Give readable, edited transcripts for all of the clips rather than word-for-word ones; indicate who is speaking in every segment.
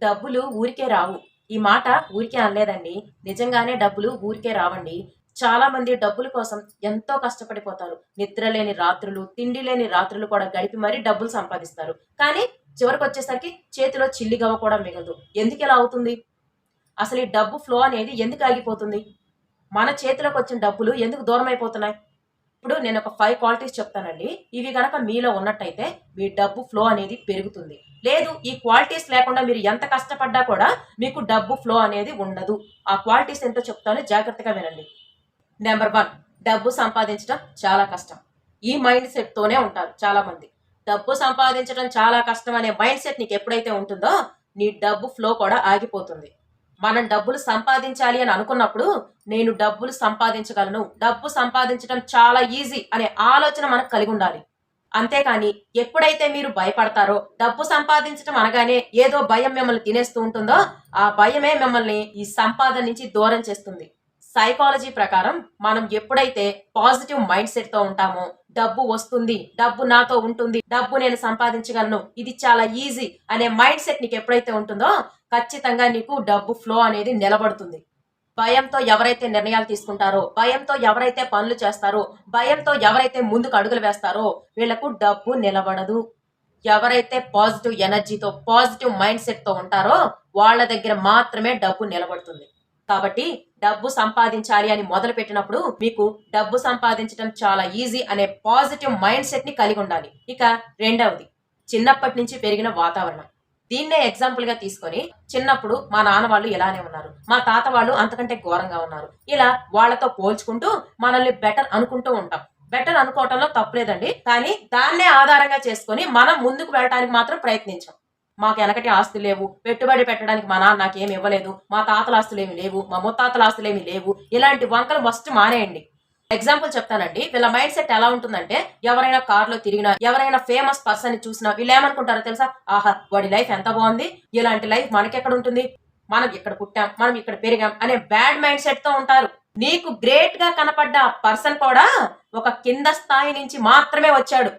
Speaker 1: డబ్బులు ఊరికే రావు. ఈ మాట ఊరికే అనలేదండి. నిజంగానే డబ్బులు ఊరికే రావండి. చాలా మంది డబ్బుల కోసం ఎంతో కష్టపడిపోతారు. నిద్ర లేని రాత్రులు, తిండి లేని రాత్రులు కూడా గడిపి మరీ డబ్బులు సంపాదిస్తారు. కానీ చివరికొచ్చేసరికి చేతిలో చిల్లి గవ్వ కూడా మిగలదు. ఎందుకిలా అవుతుంది? అసలు ఈ డబ్బు ఫ్లో అనేది ఎందుకు ఆగిపోతుంది? మన చేతిలోకొచ్చిన డబ్బులు ఎందుకు దూరమైపోతున్నాయి? ఇప్పుడు నేను ఒక 5 క్వాలిటీస్ చెప్తానండి. ఇవి గనక మీలో ఉన్నట్టయితే మీ డబ్బు ఫ్లో అనేది పెరుగుతుంది. లేదు ఈ క్వాలిటీస్ లేకుండా మీరు ఎంత కష్టపడ్డా కూడా మీకు డబ్బు ఫ్లో అనేది ఉండదు. ఆ క్వాలిటీస్ ఏంటో చెప్తాను, జాగ్రత్తగా వినండి. నెంబర్ 1, డబ్బు సంపాదించడం చాలా కష్టం. ఈ మైండ్ సెట్ తోనే ఉంటారు చాలా మంది. డబ్బు సంపాదించడం చాలా కష్టం అనే మైండ్ సెట్ నీకు ఎప్పుడైతే ఉంటుందో నీ డబ్బు ఫ్లో కూడా ఆగిపోతుంది. మనం డబ్బులు సంపాదించాలి అని అనుకున్నప్పుడు నేను డబ్బులు సంపాదించగలను, డబ్బు సంపాదించడం చాలా ఈజీ అనే ఆలోచన మనకు కలిగి ఉండాలి. అంతేకాని ఎప్పుడైతే మీరు భయపడతారో, డబ్బు సంపాదించడం అనగానే ఏదో భయం మిమ్మల్ని తినేస్తూ ఉంటుందో ఆ భయమే మిమ్మల్ని ఈ సంపాదన నుంచి దూరం చేస్తుంది. సైకాలజీ ప్రకారం మనం ఎప్పుడైతే పాజిటివ్ మైండ్ సెట్ తో ఉంటామో, డబ్బు వస్తుంది, డబ్బు నాతో ఉంటుంది, డబ్బు నేను సంపాదించగలను, ఇది చాలా ఈజీ అనే మైండ్ సెట్ నీకు ఎప్పుడైతే ఉంటుందో ఖచ్చితంగా నీకు డబ్బు ఫ్లో అనేది నిలబడుతుంది. భయంతో ఎవరైతే నిర్ణయాలు తీసుకుంటారో, భయంతో ఎవరైతే పనులు చేస్తారో, భయంతో ఎవరైతే ముందుకు అడుగులు వేస్తారో వీళ్లకు డబ్బు నిలబడదు. ఎవరైతే పాజిటివ్ ఎనర్జీతో, పాజిటివ్ మైండ్ సెట్ తో ఉంటారో వాళ్ళ దగ్గర మాత్రమే డబ్బు నిలబడుతుంది. కాబట్టి డబ్బు సంపాదించాలి అని మొదలు పెట్టినప్పుడు మీకు డబ్బు సంపాదించడం చాలా ఈజీ అనే పాజిటివ్ మైండ్ సెట్ ని కలిగి ఉండాలి. ఇక రెండవది, చిన్నప్పటి నుంచి పెరిగిన వాతావరణం. దీన్నే ఎగ్జాంపుల్ గా తీసుకొని, చిన్నప్పుడు మా నాన్న వాళ్ళు ఇలానే ఉన్నారు, మా తాత వాళ్ళు అంతకంటే ఘోరంగా ఉన్నారు, ఇలా వాళ్ళతో పోల్చుకుంటూ మనల్ని బెటర్ అనుకుంటూ ఉంటాం. బెటర్ అనుకోవటంలో తప్పులేదండి, కానీ దాన్నే ఆధారంగా చేసుకొని మనం ముందుకు వెళ్ళటానికి మాత్రం ప్రయత్నించాం. మాకు వెనకటి ఆస్తులు లేవు, పెట్టుబడి పెట్టడానికి మా నాన్న నాకేమి ఇవ్వలేదు, మా తాతల ఆస్తులు ఏమి లేవు, మా ముత్తాతల ఆస్తులు ఏమి లేవు, ఇలాంటి వంకలు ఫస్ట్ మానేయండి. ఎగ్జాంపుల్ చెప్తానండి. వీళ్ళ మైండ్ సెట్ ఎలా ఉంటుందంటే, ఎవరైనా కార్ లో తిరిగినా, ఎవరైనా ఫేమస్ పర్సన్ ని చూసినా వీళ్ళు ఏమనుకుంటారో తెలుసా? ఆహా, వాడి లైఫ్ ఎంత బాగుంది, ఇలాంటి లైఫ్ మనకెక్కడ ఉంటుంది, మనం ఇక్కడ పుట్టాం, మనం ఇక్కడ పెరిగాం అనే బ్యాడ్ మైండ్ సెట్ తో ఉంటారు. నీకు గ్రేట్ గా కనపడ్డ ఆ పర్సన్ కూడా ఒక కింద స్థాయి నుంచి మాత్రమే వచ్చాడు.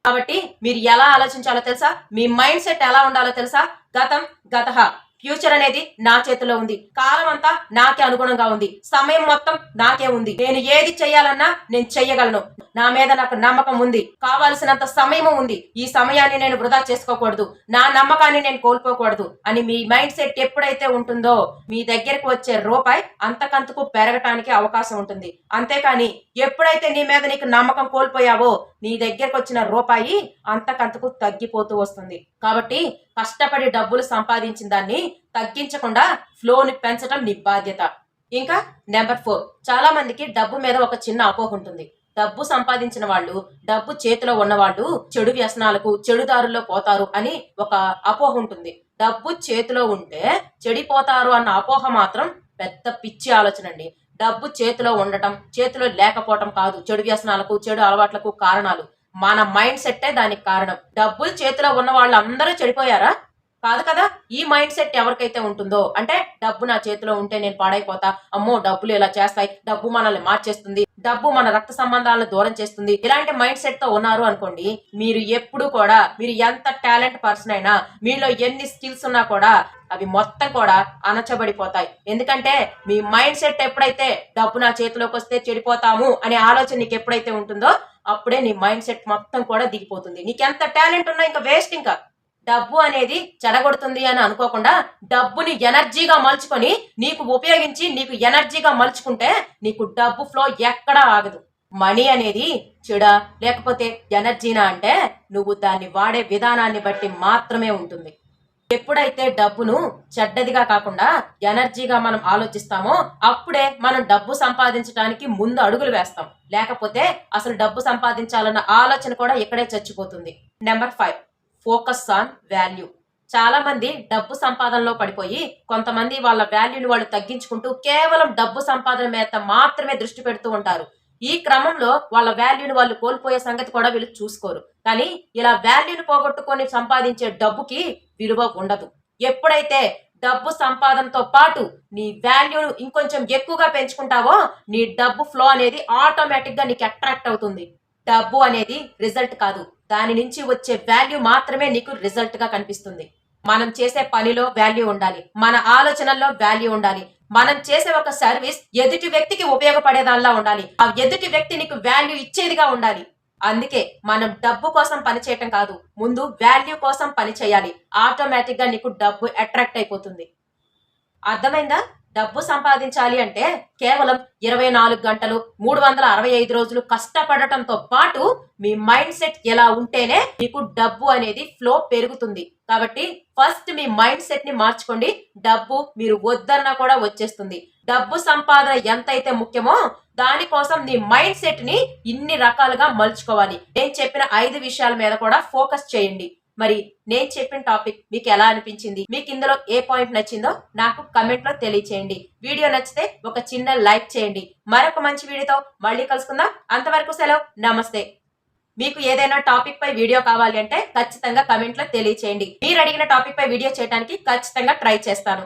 Speaker 1: కాబట్టి మీరు ఎలా ఆలోచించాలో తెలుసా? మీ మైండ్ సెట్ ఎలా ఉండాలో తెలుసా? గతం గతః, ఫ్యూచర్ అనేది నా చేతిలో ఉంది, కాలం అంతా నాకే అనుగుణంగా ఉంది, సమయం మొత్తం నాకే ఉంది, నేను ఏది చెయ్యాలన్నా నేను చెయ్యగలను, నా మీద నాకు నమ్మకం ఉంది, కావాల్సినంత సమయం ఉంది, ఈ సమయాన్ని నేను వృధా చేసుకోకూడదు, నా నమ్మకాన్ని నేను కోల్పోకూడదు అని మీ మైండ్ సెట్ ఎప్పుడైతే ఉంటుందో మీ దగ్గరకు వచ్చే రూపాయి అంతకంతకు పెరగటానికి అవకాశం ఉంటుంది. అంతేకాని ఎప్పుడైతే నీ మీద నీకు నమ్మకం కోల్పోయావో నీ దగ్గరకు వచ్చిన రూపాయి అంతకంతకు తగ్గిపోతూ వస్తుంది. కాబట్టి కష్టపడి డబ్బులు సంపాదించిన దాన్ని తగ్గించకుండా ఫ్లోని పెంచడం నీ బాధ్యత. ఇంకా నెంబర్ 4, చాలా మందికి డబ్బు మీద ఒక చిన్న అపోహ ఉంటుంది. డబ్బు సంపాదించిన వాళ్ళు, డబ్బు చేతిలో ఉన్నవాళ్ళు చెడు వ్యసనాలకు, చెడు దారుల్లో పోతారు అని ఒక అపోహ ఉంటుంది. డబ్బు చేతిలో ఉంటే చెడిపోతారు అన్న అపోహ మాత్రం పెద్ద పిచ్చి ఆలోచన అండి. డబ్బు చేతిలో ఉండటం, చేతిలో లేకపోవటం కాదు చెడు వ్యసనాలకు, చెడు అలవాట్లకు కారణాలు. మన మైండ్ సెట్టే దానికి కారణం. డబ్బులు చేతిలో ఉన్న వాళ్ళందరూ చెడిపోయారా? కాదు కదా. ఈ మైండ్ సెట్ ఎవరికైతే ఉంటుందో, అంటే డబ్బు నా చేతిలో ఉంటే నేను పాడైపోతా, అమ్మో డబ్బులు ఇలా చేస్తాయి, డబ్బు మనల్ని మార్చేస్తుంది, డబ్బు మన రక్త సంబంధాలను దూరం చేస్తుంది, ఇలాంటి మైండ్ సెట్ తో ఉన్నారు అనుకోండి, మీరు ఎప్పుడు కూడా, మీరు ఎంత టాలెంట్ పర్సన్ అయినా, మీలో ఎన్ని స్కిల్స్ ఉన్నా కూడా అవి మొత్తం కూడా అణచబడిపోతాయి. ఎందుకంటే మీ మైండ్ సెట్ ఎప్పుడైతే డబ్బు నా చేతిలోకి వస్తే చెడిపోతాము అనే ఆలోచన నీకు ఎప్పుడైతే ఉంటుందో అప్పుడే నీ మైండ్ సెట్ మొత్తం కూడా దిగిపోతుంది. నీకెంత టాలెంట్ ఉన్నా ఇంకా వేస్ట్. ఇంకా డబ్బు అనేది చెడగొడుతుంది అని అనుకోకుండా డబ్బుని ఎనర్జీగా మలుచుకొని నీకు ఉపయోగించి నీకు ఎనర్జీగా మలుచుకుంటే నీకు డబ్బు ఫ్లో ఎక్కడా ఆగదు. మనీ అనేది చెడా లేకపోతే ఎనర్జీనా అంటే నువ్వు దాన్ని వాడే విధానాన్ని బట్టి మాత్రమే ఉంటుంది. ఎప్పుడైతే డబ్బును చెడ్డదిగా కాకుండా ఎనర్జీగా మనం ఆలోచిస్తామో అప్పుడే మనం డబ్బు సంపాదించడానికి ముందు అడుగులు వేస్తాం. లేకపోతే అసలు డబ్బు సంపాదించాలన్న ఆలోచన కూడా ఇక్కడే చచ్చిపోతుంది. Number 5, focus on value. చాలా మంది డబ్బు సంపాదనలో పడిపోయి కొంతమంది వాళ్ళ వాల్యూని వాళ్ళు తగ్గించుకుంటూ కేవలం డబ్బు సంపాదన మీద మాత్రమే దృష్టి పెడుతూ ఉంటారు. ఈ క్రమంలో వాళ్ళ వాల్యూని వాళ్ళు కోల్పోయే సంగతి కూడా వీళ్ళు చూసుకోరు. కానీ ఇలా వాల్యూని పోగొట్టుకొని సంపాదించే డబ్బుకి విలువ ఉండదు. ఎప్పుడైతే డబ్బు సంపాదనతో పాటు నీ వాల్యూను ఇంకొంచెం ఎక్కువగా పెంచుకుంటావో నీ డబ్బు ఫ్లో అనేది ఆటోమేటిక్ గా నీకు అట్రాక్ట్ అవుతుంది. డబ్బు అనేది రిజల్ట్ కాదు, దాని నుంచి వచ్చే వాల్యూ మాత్రమే నీకు రిజల్ట్ గా కనిపిస్తుంది. మనం చేసే పనిలో వాల్యూ ఉండాలి, మన ఆలోచనల్లో వాల్యూ ఉండాలి, మనం చేసే ఒక సర్వీస్ ఎదుటి వ్యక్తికి ఉపయోగపడేదానిలా ఉండాలి, ఆ ఎదుటి వ్యక్తి నీకు వాల్యూ ఇచ్చేదిగా ఉండాలి. అందుకే మనం డబ్బు కోసం పని చేయటం కాదు, ముందు వాల్యూ కోసం పని చేయాలి. ఆటోమేటిక్ గా నీకు డబ్బు అట్రాక్ట్ అయిపోతుంది. అర్థమైందా? డబ్బు సంపాదించాలి అంటే కేవలం 24 గంటలు 365 రోజులు కష్టపడటంతో పాటు మీ మైండ్ సెట్ ఎలా ఉంటేనే మీకు డబ్బు అనేది ఫ్లో పెరుగుతుంది. కాబట్టి ఫస్ట్ మీ మైండ్ సెట్ ని మార్చుకోండి, డబ్బు మీరు వద్దన్నా కూడా వచ్చేస్తుంది. డబ్బు సంపాదన ఎంతైతే ముఖ్యమో దానికోసం నీ మైండ్ సెట్ ని ఇన్ని రకాలుగా మలుచుకోవాలి. నేను చెప్పిన 5 విషయాల మీద కూడా ఫోకస్ చేయండి. మరి నేను చెప్పిన టాపిక్ మీకు ఎలా అనిపించింది, మీకు ఇందులో ఏ పాయింట్ నచ్చిందో నాకు కమెంట్ లో తెలియచేయండి. వీడియో నచ్చితే ఒక చిన్న లైక్ చేయండి. మరొక మంచి వీడియోతో మళ్ళీ కలుసుకుందాం. అంతవరకు సెలవు, నమస్తే. మీకు ఏదైనా టాపిక్ పై వీడియో కావాలి అంటే ఖచ్చితంగా కమెంట్ లో తెలియచేయండి. మీరు అడిగిన టాపిక్ పై వీడియో చేయడానికి ఖచ్చితంగా ట్రై చేస్తాను.